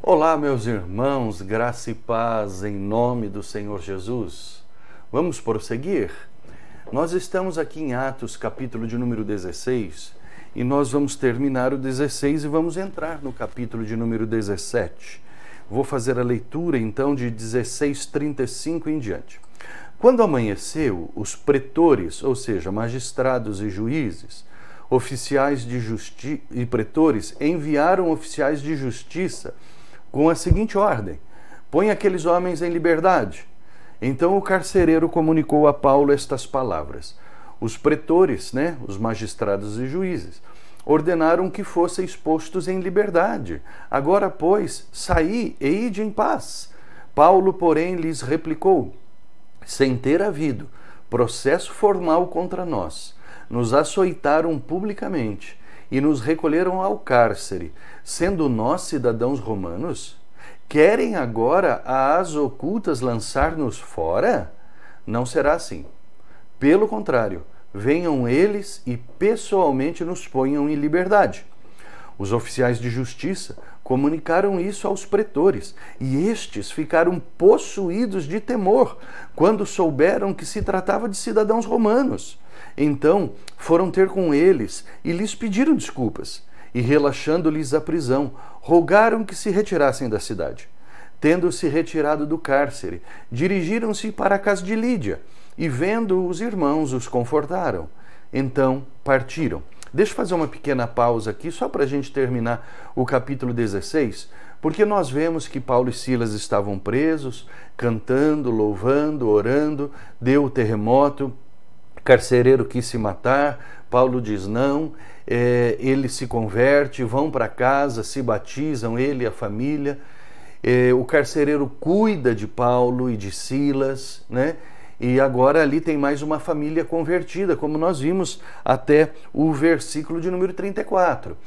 Olá, meus irmãos, graça e paz em nome do Senhor Jesus. Vamos prosseguir? Nós estamos aqui em Atos, capítulo de número 16, e nós vamos terminar o 16 e vamos entrar no capítulo de número 17. Vou fazer a leitura, então, de 16:35 em diante. Quando amanheceu, os pretores, ou seja, magistrados e juízes, oficiais de justiça e pretores, enviaram oficiais de justiça com a seguinte ordem: põe aqueles homens em liberdade. Então o carcereiro comunicou a Paulo estas palavras. Os pretores, os magistrados e juízes, ordenaram que fossem expostos em liberdade. Agora, pois, saí e ide em paz. Paulo, porém, lhes replicou: sem ter havido processo formal contra nós, nos açoitaram publicamente e nos recolheram ao cárcere, sendo nós cidadãos romanos? Querem agora às ocultas lançar-nos fora? Não será assim. Pelo contrário, venham eles e pessoalmente nos ponham em liberdade. Os oficiais de justiça comunicaram isso aos pretores, e estes ficaram possuídos de temor quando souberam que se tratava de cidadãos romanos. Então foram ter com eles e lhes pediram desculpas, e relaxando-lhes a prisão, rogaram que se retirassem da cidade. Tendo-se retirado do cárcere, dirigiram-se para a casa de Lídia, e vendo os irmãos, os confortaram. Então partiram. Deixa eu fazer uma pequena pausa aqui, só para a gente terminar o capítulo 16, porque nós vemos que Paulo e Silas estavam presos, cantando, louvando, orando, deu o terremoto, o carcereiro quis se matar, Paulo diz não, ele se converte, vão para casa, se batizam, ele e a família, o carcereiro cuida de Paulo e de Silas, e agora ali tem mais uma família convertida, como nós vimos até o versículo de número 34.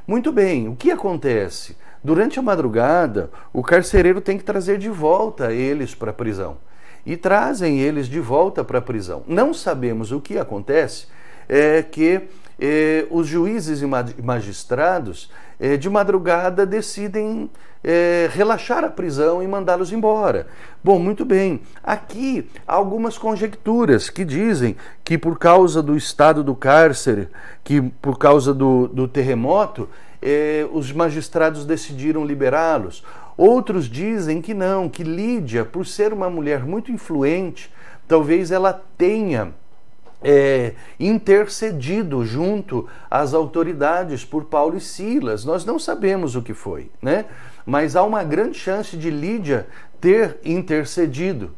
Muito bem, o que acontece? Durante a madrugada, o carcereiro tem que trazer de volta eles para a prisão. E trazem eles de volta para a prisão. Não sabemos o que acontece, que os juízes e magistrados de madrugada decidem relaxar a prisão e mandá-los embora. Bom, muito bem. Aqui há algumas conjecturas que dizem que por causa do estado do cárcere, que por causa do terremoto, os magistrados decidiram liberá-los. Outros dizem que não, que Lídia, por ser uma mulher muito influente, talvez ela tenha intercedido junto às autoridades por Paulo e Silas. Nós não sabemos o que foi, mas há uma grande chance de Lídia ter intercedido,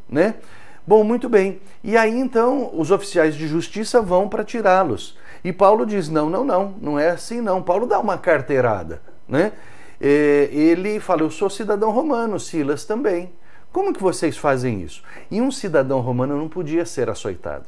Bom, muito bem. E aí então os oficiais de justiça vão para tirá-los. E Paulo diz: não é assim não. Paulo dá uma carteirada, ele fala: eu sou cidadão romano, Silas também. Como que vocês fazem isso? E um cidadão romano não podia ser açoitado.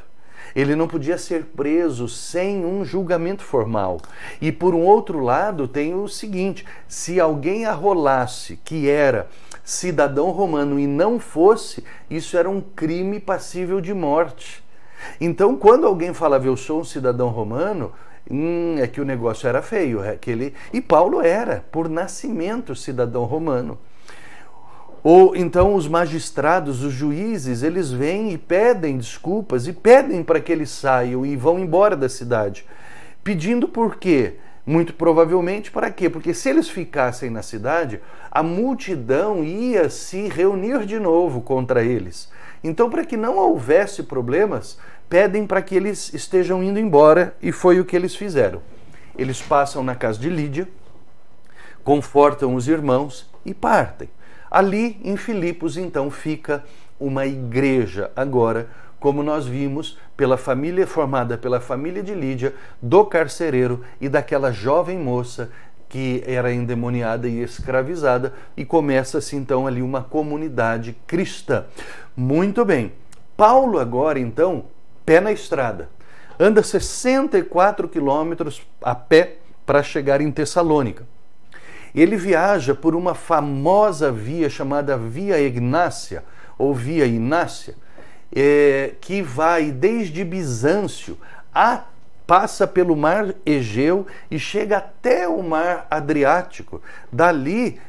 Ele não podia ser preso sem um julgamento formal. E por um outro lado tem o seguinte: se alguém arrolasse que era cidadão romano e não fosse, isso era um crime passível de morte. Então, quando alguém falava eu sou um cidadão romano, é que o negócio era feio. E Paulo era, por nascimento, cidadão romano. Ou então os magistrados, os juízes, eles vêm e pedem desculpas e pedem para que eles saiam e vão embora da cidade. Pedindo por quê? Muito provavelmente para quê? Porque se eles ficassem na cidade, a multidão ia se reunir de novo contra eles. Então, para que não houvesse problemas, pedem para que eles estejam indo embora, e foi o que eles fizeram. Eles passam na casa de Lídia, confortam os irmãos e partem. Ali em Filipos, então, fica uma igreja agora, como nós vimos, formada pela família de Lídia, do carcereiro e daquela jovem moça que era endemoniada e escravizada, e começa-se então ali uma comunidade cristã. Muito bem. Paulo agora, então, pé na estrada. Anda 64 quilômetros a pé para chegar em Tessalônica. Ele viaja por uma famosa via chamada Via Ignácia, ou Via Inácia, que vai desde Bizâncio passa pelo mar Egeu e chega até o mar Adriático. Dali,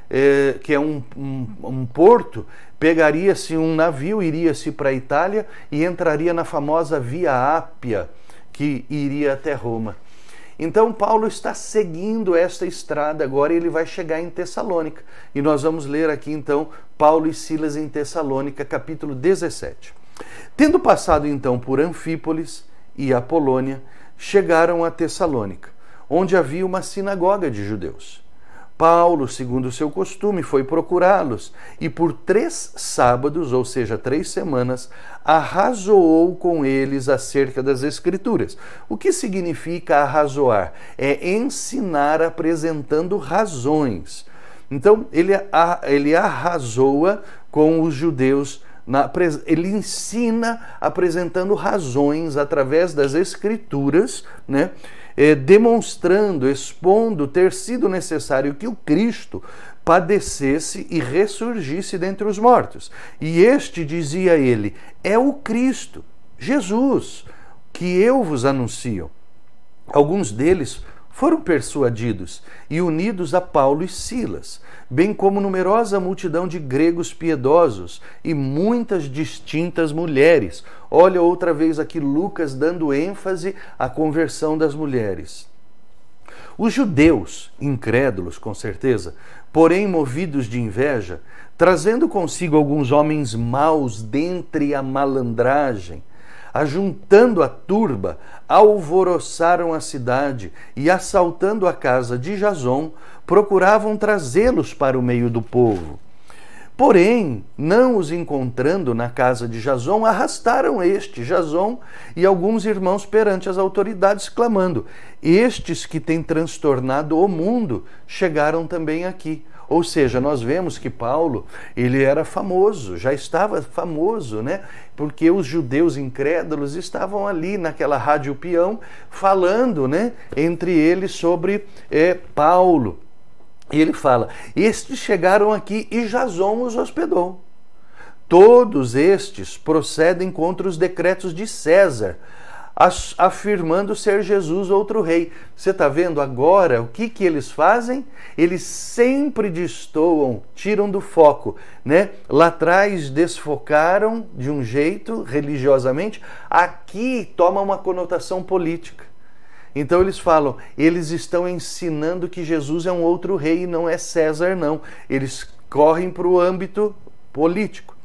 que é um porto, pegaria-se um navio, iria-se para a Itália e entraria na famosa Via Ápia, que iria até Roma. Então Paulo está seguindo esta estrada agora e ele vai chegar em Tessalônica. E nós vamos ler aqui então Paulo e Silas em Tessalônica, capítulo 17. Tendo passado então por Anfípolis e Apolônia, chegaram a Tessalônica, onde havia uma sinagoga de judeus. Paulo, segundo o seu costume, foi procurá-los e por 3 sábados, ou seja, 3 semanas, arrazoou com eles acerca das Escrituras. O que significa arrazoar? É ensinar apresentando razões. Então, ele arrazoa com os judeus, ele ensina apresentando razões através das Escrituras, né? Demonstrando, expondo ter sido necessário que o Cristo padecesse e ressurgisse dentre os mortos. E este, dizia ele, é o Cristo, Jesus, que eu vos anuncio. Alguns deles foram persuadidos e unidos a Paulo e Silas, bem como numerosa multidão de gregos piedosos e muitas distintas mulheres. Olha outra vez aqui Lucas dando ênfase à conversão das mulheres. Os judeus, incrédulos com certeza, porém movidos de inveja, trazendo consigo alguns homens maus dentre a malandragem, ajuntando a turba, alvoroçaram a cidade e, assaltando a casa de Jason, procuravam trazê-los para o meio do povo. Porém, não os encontrando na casa de Jason, arrastaram Jason e alguns irmãos perante as autoridades, clamando: estes que têm transtornado o mundo chegaram também aqui. Ou seja, nós vemos que Paulo, ele era famoso, já estava famoso, né? Porque os judeus incrédulos estavam ali naquela rádio peão falando, né? Entre eles sobre Paulo. E ele fala, estes chegaram aqui e Jason os hospedou. Todos estes procedem contra os decretos de César, afirmando ser Jesus outro rei. Você está vendo agora o que eles fazem? Eles sempre destoam, tiram do foco, né? Lá atrás desfocaram de um jeito religiosamente, aqui toma uma conotação política. Então eles falam, eles estão ensinando que Jesus é um outro rei e não é César, não. Eles correm para o âmbito político.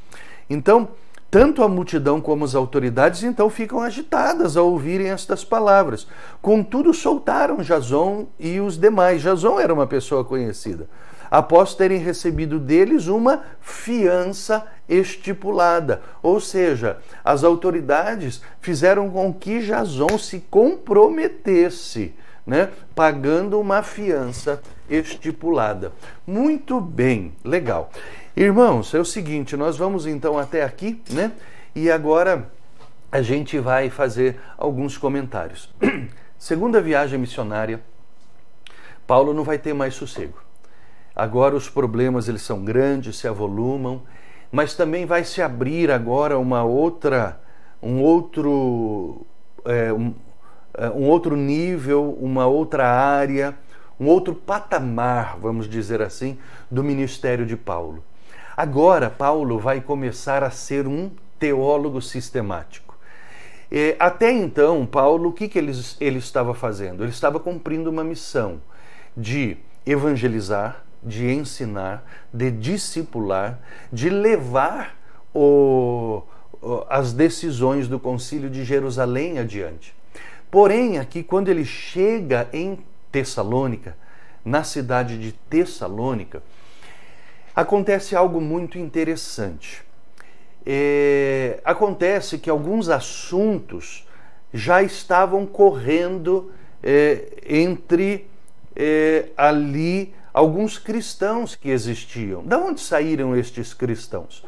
Então, tanto a multidão como as autoridades então ficam agitadas ao ouvirem estas palavras. Contudo, soltaram Jason e os demais. Jason era uma pessoa conhecida, após terem recebido deles uma fiança estipulada. Ou seja, as autoridades fizeram com que Jason se comprometesse, né, pagando uma fiança estipulada. Muito bem, legal. Irmãos, é o seguinte, nós vamos então até aqui, né? E agora a gente vai fazer alguns comentários. Segunda viagem missionária, Paulo não vai ter mais sossego. Agora os problemas eles são grandes, se avolumam, mas também vai se abrir agora um outro nível, uma outra área, um outro patamar, vamos dizer assim, do ministério de Paulo. Agora, Paulo vai começar a ser um teólogo sistemático. Até então, Paulo, o que ele estava fazendo? Ele estava cumprindo uma missão de evangelizar, de ensinar, de discipular, de levar as decisões do Concílio de Jerusalém adiante. Porém, aqui, quando ele chega em Tessalônica, na cidade de Tessalônica, acontece algo muito interessante. Acontece que alguns assuntos já estavam correndo entre ali alguns cristãos que existiam. De onde saíram estes cristãos?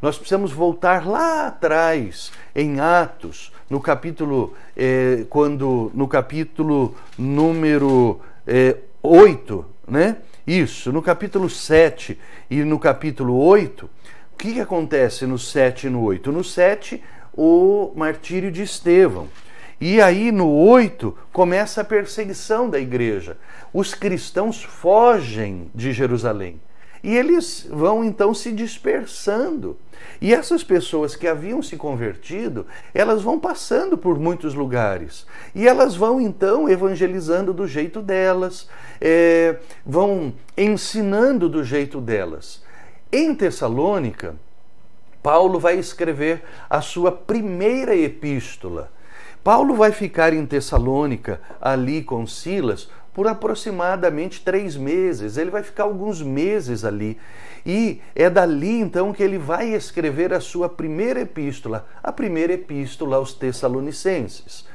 Nós precisamos voltar lá atrás, em Atos, no capítulo número 8, né? Isso, no capítulo 7 e no capítulo 8, o que acontece no 7 e no 8? No 7, o martírio de Estevão. E aí no 8 começa a perseguição da igreja. Os cristãos fogem de Jerusalém. E eles vão então se dispersando. E essas pessoas que haviam se convertido, elas vão passando por muitos lugares. E elas vão então evangelizando do jeito delas, vão ensinando do jeito delas. Em Tessalônica, Paulo vai escrever a sua primeira epístola. Paulo vai ficar em Tessalônica, ali com Silas, por aproximadamente 3 meses. Ele vai ficar alguns meses ali. E é dali, então, que ele vai escrever a sua primeira epístola, a primeira epístola aos Tessalonicenses.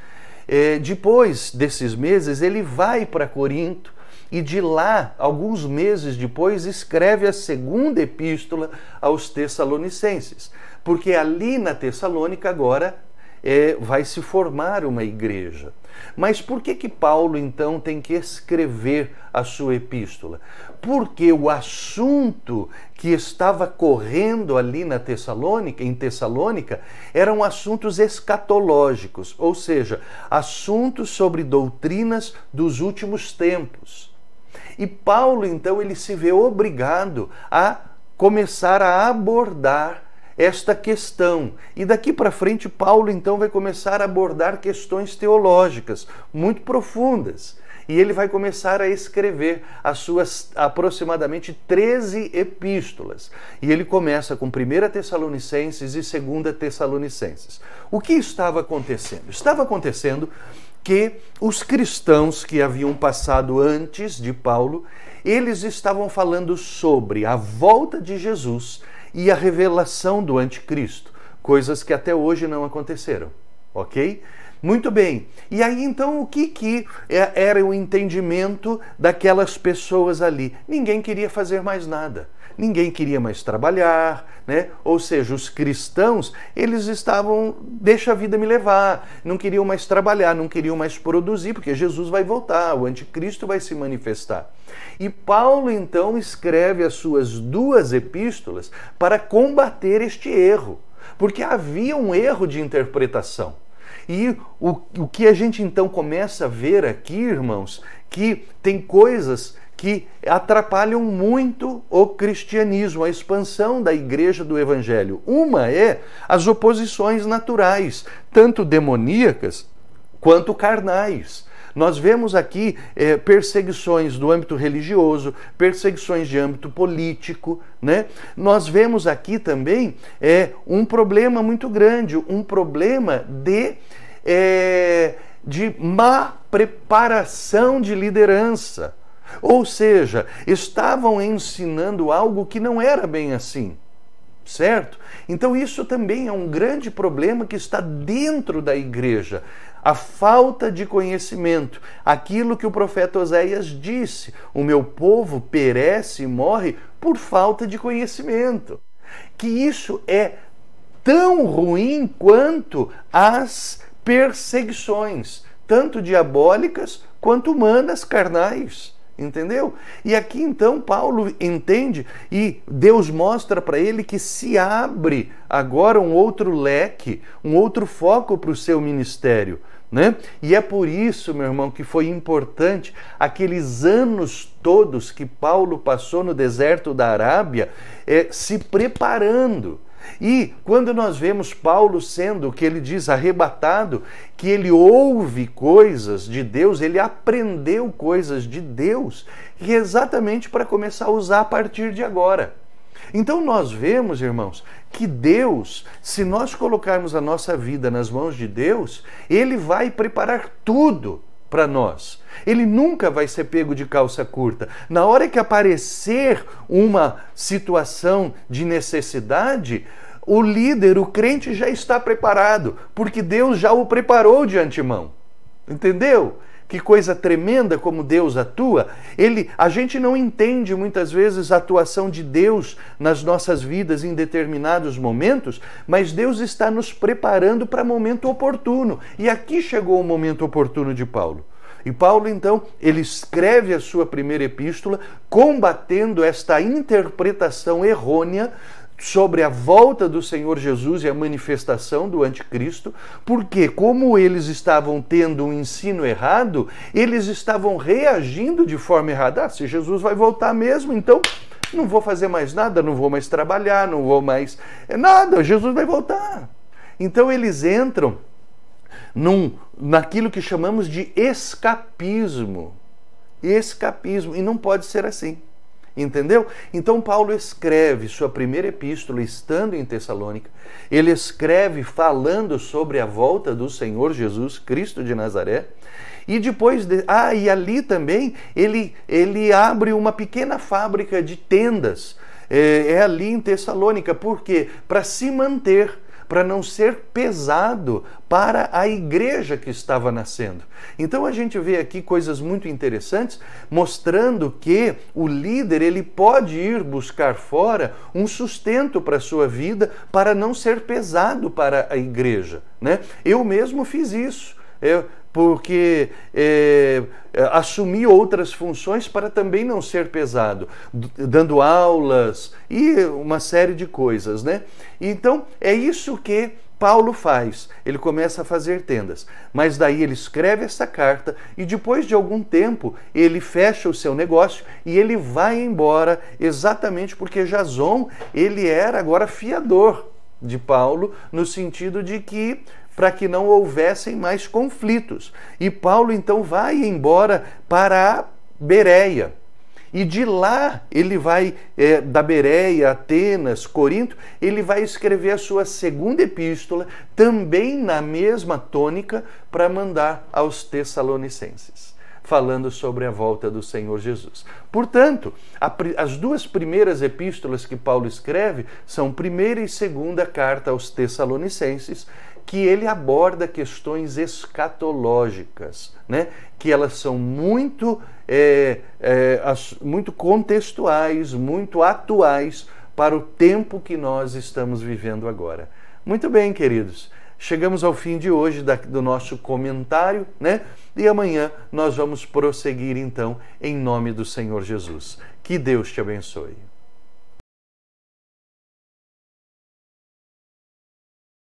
Depois desses meses, ele vai para Corinto e de lá, alguns meses depois, escreve a segunda epístola aos Tessalonicenses. Porque ali na Tessalônica agora vai se formar uma igreja. Mas por que Paulo então tem que escrever a sua epístola? Porque o assunto que estava correndo ali em Tessalônica, eram assuntos escatológicos, ou seja, assuntos sobre doutrinas dos últimos tempos. E Paulo então ele se vê obrigado a começar a abordar esta questão. E daqui para frente, Paulo então vai começar a abordar questões teológicas muito profundas. E ele vai começar a escrever as suas aproximadamente 13 epístolas. E ele começa com 1 Tessalonicenses e 2 Tessalonicenses. O que estava acontecendo? Estava acontecendo que os cristãos que haviam passado antes de Paulo, eles estavam falando sobre a volta de Jesus e a revelação do anticristo, coisas que até hoje não aconteceram, ok? Muito bem, e aí então o que era o entendimento daquelas pessoas ali? Ninguém queria fazer mais nada, ninguém queria mais trabalhar, né? Ou seja, os cristãos, eles estavam, deixa a vida me levar, não queriam mais trabalhar, não queriam mais produzir, porque Jesus vai voltar, o anticristo vai se manifestar. E Paulo então escreve as suas 2 epístolas para combater este erro, porque havia um erro de interpretação. E o que a gente então começa a ver aqui, irmãos, que tem coisas que atrapalham muito o cristianismo, a expansão da igreja do evangelho. Uma é as oposições naturais, tanto demoníacas quanto carnais. Nós vemos aqui perseguições do âmbito religioso, perseguições de âmbito político, né? Nós vemos aqui também um problema muito grande, um problema de má preparação de liderança. Ou seja, estavam ensinando algo que não era bem assim, certo? Então isso também é um grande problema que está dentro da igreja. A falta de conhecimento, aquilo que o profeta Oséias disse, o meu povo perece e morre por falta de conhecimento. Que isso é tão ruim quanto as perseguições, tanto diabólicas quanto humanas, carnais. Entendeu? E aqui então Paulo entende e Deus mostra para ele que se abre agora um outro leque, um outro foco para o seu ministério, né? E é por isso, meu irmão, que foi importante aqueles anos todos que Paulo passou no deserto da Arábia se preparando. E quando nós vemos Paulo sendo, o que ele diz, arrebatado, que ele ouve coisas de Deus, ele aprendeu coisas de Deus, e exatamente para começar a usar a partir de agora. Então nós vemos, irmãos, que Deus, se nós colocarmos a nossa vida nas mãos de Deus, Ele vai preparar tudo para nós. Ele nunca vai ser pego de calça curta. Na hora que aparecer uma situação de necessidade, o líder, o crente já está preparado, porque Deus já o preparou de antemão. Entendeu? Que coisa tremenda como Deus atua. A gente não entende muitas vezes a atuação de Deus nas nossas vidas em determinados momentos, mas Deus está nos preparando para o momento oportuno. E aqui chegou o momento oportuno de Paulo. E Paulo, então, ele escreve a sua primeira epístola combatendo esta interpretação errônea sobre a volta do Senhor Jesus e a manifestação do anticristo, porque como eles estavam tendo um ensino errado, eles estavam reagindo de forma errada. Se Jesus vai voltar mesmo, então não vou fazer mais nada, não vou mais trabalhar, não vou mais nada, Jesus vai voltar. Então eles entram naquilo que chamamos de escapismo. Escapismo, e não pode ser assim. Entendeu? Então Paulo escreve sua primeira epístola estando em Tessalônica. Ele escreve falando sobre a volta do Senhor Jesus Cristo de Nazaré. E depois e ali também ele abre uma pequena fábrica de tendas. É ali em Tessalônica. Por quê? Para se manter, para não ser pesado para a igreja que estava nascendo. Então a gente vê aqui coisas muito interessantes, mostrando que o líder ele pode ir buscar fora um sustento para a sua vida, para não ser pesado para a igreja, né? Eu mesmo fiz isso. Porque assumi outras funções para também não ser pesado, dando aulas e uma série de coisas, né? Então, é isso que Paulo faz. Ele começa a fazer tendas, mas daí ele escreve essa carta e depois de algum tempo ele fecha o seu negócio e ele vai embora, exatamente porque Jason, ele era agora fiador de Paulo, no sentido de que para que não houvessem mais conflitos. E Paulo então vai embora para a Bereia. E de lá ele vai, da Bereia, Atenas, Corinto, ele vai escrever a sua segunda epístola, também na mesma tônica, para mandar aos Tessalonicenses, falando sobre a volta do Senhor Jesus. Portanto, as duas primeiras epístolas que Paulo escreve são primeira e segunda carta aos Tessalonicenses, que ele aborda questões escatológicas, né? Que elas são muito contextuais, muito atuais para o tempo que nós estamos vivendo agora. Muito bem, queridos. Chegamos ao fim de hoje do nosso comentário, né? E amanhã nós vamos prosseguir, então, em nome do Senhor Jesus. Que Deus te abençoe.